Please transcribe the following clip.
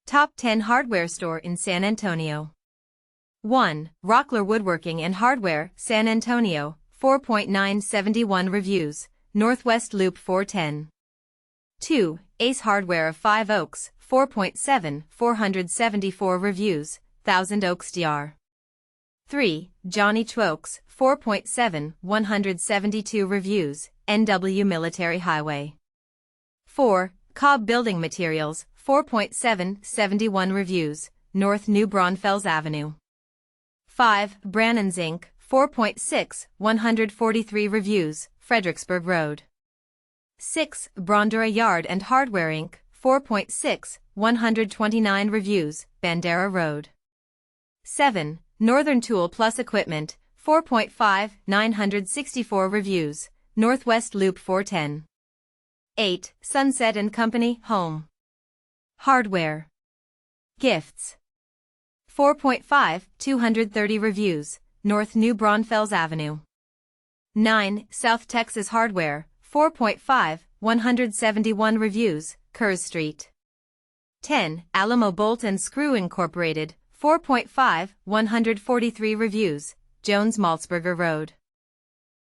Top 10 Hardware Store in San Antonio. 1. Rockler Woodworking and Hardware, San Antonio, 4.971 reviews, Northwest Loop 410. 2. Ace Hardware of 5 Oaks, 4.7, 474 reviews, Thousand Oaks Dr. 3. Johnnie Chuokes, 4.7, 172 reviews, NW Military Hwy. 4. Cobb Building Materials, 4.7, 71 reviews, North New Braunfels Avenue. 5. Brannen Inc., 4.6, 143 reviews, Fredericksburg Rd. 6. Braundera Yard and Hardware Inc., 4.6, 129 reviews, Bandera Road. 7. Northern Tool Plus Equipment, 4.5, 964 reviews, Northwest Loop 410. 8. Sunset & Company, Home Hardware Gifts, 4.5, 230 reviews, North New Braunfels Avenue. 9. South Texas Hardware, 4.5, 171 reviews, Kurz Street. 10. Alamo Bolt and Screw Incorporated, 4.5, 143 reviews, Jones Maltsberger Road.